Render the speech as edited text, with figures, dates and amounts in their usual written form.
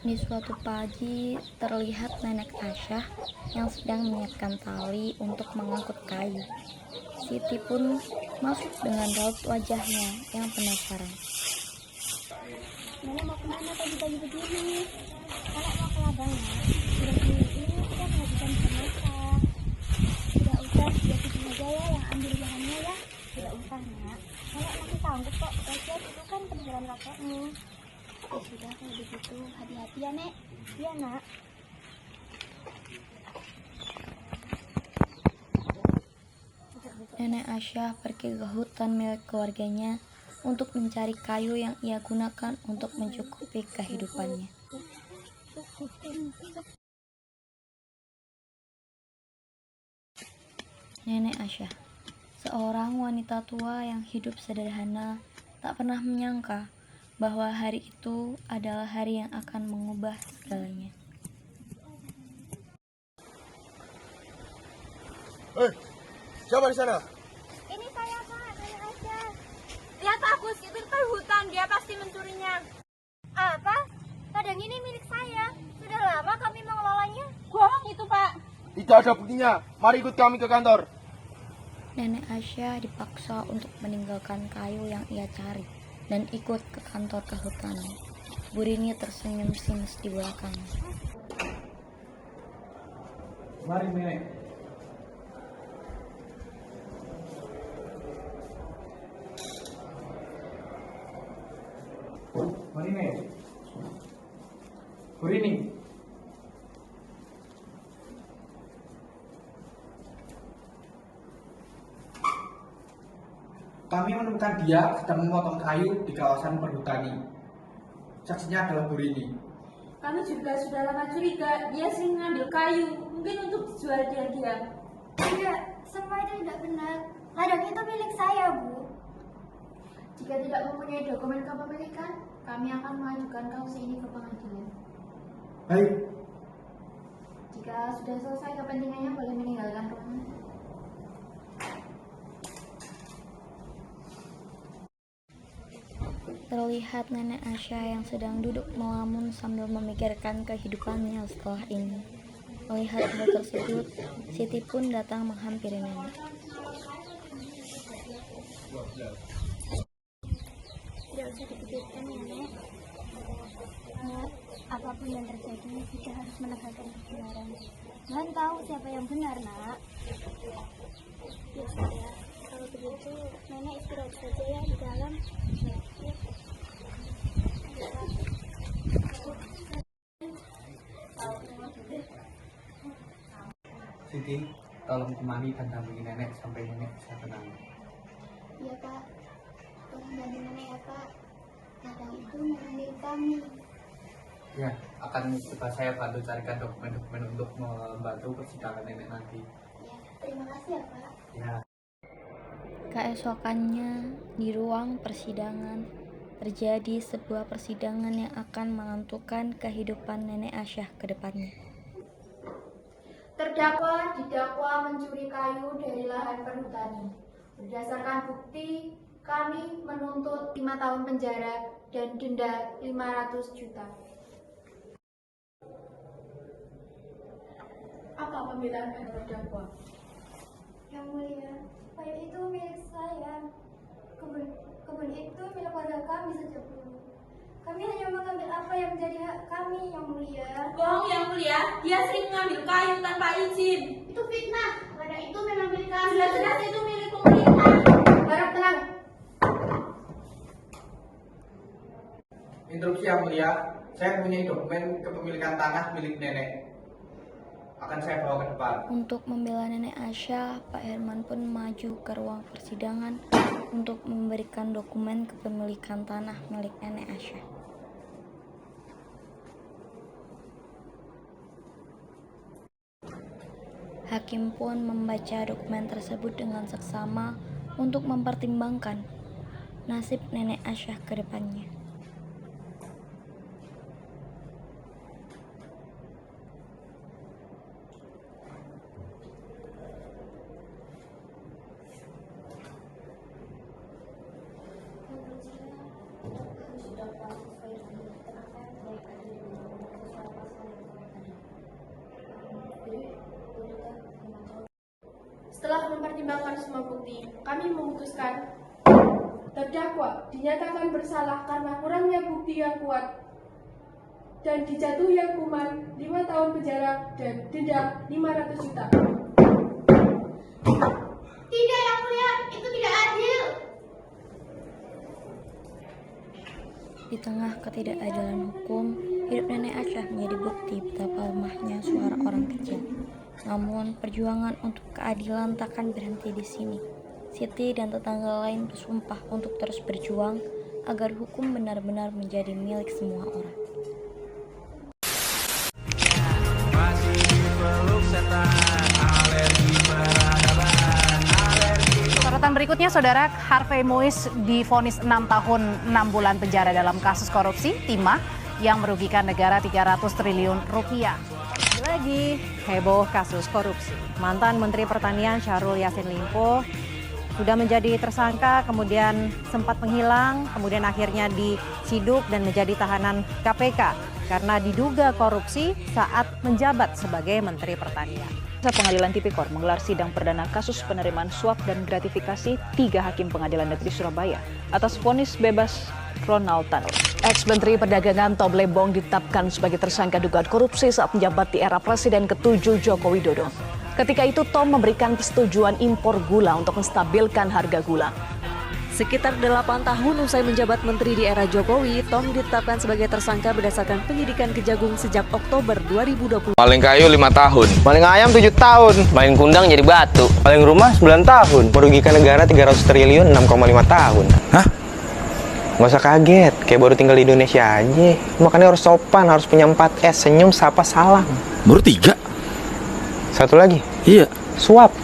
Di suatu pagi, terlihat Nenek Asyah yang sedang menyiapkan tali untuk mengangkut kayu. Siti pun masuk dengan raut wajahnya yang penasaran. Nenek mau kemana pagi-pagi begini? Nenek mau ke ladang ya. Sudah ini kita kehabisan masak. Tidak usah, biar Siti saja ya yang ambil bahannya ya. Tidak usah nak. Nenek masih sanggup kok. Lagian itu kan peninggalan kakekmu. Ya sudah kalau begitu, hati-hati ya Nek. Iya nak. Nenek Asyah pergi ke hutan milik keluarganya untuk mencari kayu yang ia gunakan untuk mencukupi kehidupannya. Nenek Asyah, seorang wanita tua yang hidup sederhana, tak pernah menyangka bahwa hari itu adalah hari yang akan mengubah segalanya. Siapa di sana? Ini saya Pak, Nenek Asyah. Lihat Agus, itu kan hutan, dia pasti mencurinya. Apa? Ladang ini milik saya. Sudah lama kami mengelolanya. Bohong itu Pak. Tidak ada buktinya. Mari ikut kami ke kantor. Nenek Asyah dipaksa untuk meninggalkan kayu yang ia cari dan ikut ke kantor kehutanan. Bu Rini tersenyum sinis di belakang. Mari, Nenek. Mari, Nenek. Bu Rini. Kami menemukan dia sedang memotong kayu di kawasan perhutani. Saksinya adalah Bu Rini. Kami juga sudah lama curiga, dia sering mengambil kayu, mungkin untuk dijual diam-diam. Tidak, semua itu tidak benar. Ladang itu milik saya, Bu. Jika tidak mempunyai dokumen kepemilikan, kami akan mengajukan kasus ini ke pengadilan. Baik, Jika sudah selesai kepentingannya, boleh meninggalkan rumah. Terlihat Nenek Asyah yang sedang duduk melamun sambil memikirkan kehidupannya setelah ini. Melihat hal tersebut, Siti pun datang menghampiri Nenek. Tidak usah dipikirkan ya, Nek. Apapun yang terjadi, kita harus menegakkan kebenaran. Tuhan tahu siapa yang benar, Nak. Ya sudah, kalau begitu, Nenek istirahat saja ya di dalam. Siti, tolong temani dan dampingi Nenek sampai Nenek bisa tenang. Iya, Pak. Tolong bantu Nenek ya, Pak. Ladang itu milik kami. Ya, akan coba saya bantu carikan dokumen-dokumen untuk membantu persidangan Nenek nanti. Ya, terima kasih ya, Pak. Ya. Keesokannya, di ruang persidangan, terjadi sebuah persidangan yang akan menentukan kehidupan Nenek Asyah ke depannya. Terdakwa didakwa mencuri kayu dari lahan perhutani. Berdasarkan bukti, kami menuntut 5 tahun penjara dan denda 500 juta. Apa pembelaan terdakwa? Yang mulia, kayu itu milik saya. Kebun itu milik warga kami sejak dulu. Kami hanya mengambil apa yang menjadi hak kami, yang mulia. Bohong yang mulia, dia sering mengambil kayu tanpa izin. Itu fitnah. Ladang itu memang milik kami. Jelas-jelas itu milik pemerintah. Harap tenang. Interupsi yang mulia, saya mempunyai dokumen kepemilikan tanah milik Nenek. Akan saya bawa ke depan. Untuk membela Nenek Asyah, Pak Herman pun maju ke ruang persidangan untuk memberikan dokumen kepemilikan tanah milik Nenek Asyah. Hakim pun membaca dokumen tersebut dengan seksama untuk mempertimbangkan nasib Nenek Asyah ke depannya. mempertimbangkan semua bukti, kami memutuskan terdakwa dinyatakan bersalah karena kurangnya bukti yang kuat dan dijatuhi hukuman 5 tahun penjara dan denda 500 juta. Tidak, Yang Mulia, itu tidak adil. Di tengah ketidakadilan hukum, hidup Nenek Asyah menjadi bukti betapa lemahnya suara orang kecil. Namun, perjuangan untuk keadilan takkan berhenti di sini. Siti dan tetangga lain bersumpah untuk terus berjuang agar hukum benar-benar menjadi milik semua orang. Sorotan berikutnya, Saudara, Harvey Moise divonis 6 tahun 6 bulan penjara dalam kasus korupsi timah yang merugikan negara 300 triliun rupiah. Lagi heboh kasus korupsi. Mantan Menteri Pertanian Syahrul Yassin Limpo sudah menjadi tersangka, kemudian sempat menghilang, kemudian akhirnya disiduk dan menjadi tahanan KPK karena diduga korupsi saat menjabat sebagai Menteri Pertanian. Pengadilan Tipikor menggelar sidang perdana kasus penerimaan suap dan gratifikasi 3 hakim Pengadilan Negeri Surabaya atas vonis bebas Ronald Tanur. Ex-Menteri Perdagangan Tom Lembong ditetapkan sebagai tersangka dugaan korupsi saat menjabat di era Presiden ke-7 Joko Widodo. Ketika itu Tom memberikan persetujuan impor gula untuk menstabilkan harga gula. Sekitar 8 tahun usai menjabat menteri di era Jokowi, Tom ditetapkan sebagai tersangka berdasarkan penyidikan Kejagung sejak Oktober 2020. Paling kayu 5 tahun. Paling ayam 7 tahun. Paling kundang jadi batu. Paling rumah 9 tahun. Merugikan negara 300 triliun 6,5 tahun. Hah? Nggak usah kaget, kayak baru tinggal di Indonesia aja. Makanya harus sopan, harus punya 4S, senyum, sapa, salam. Baru 3? Satu lagi? Iya. Suap.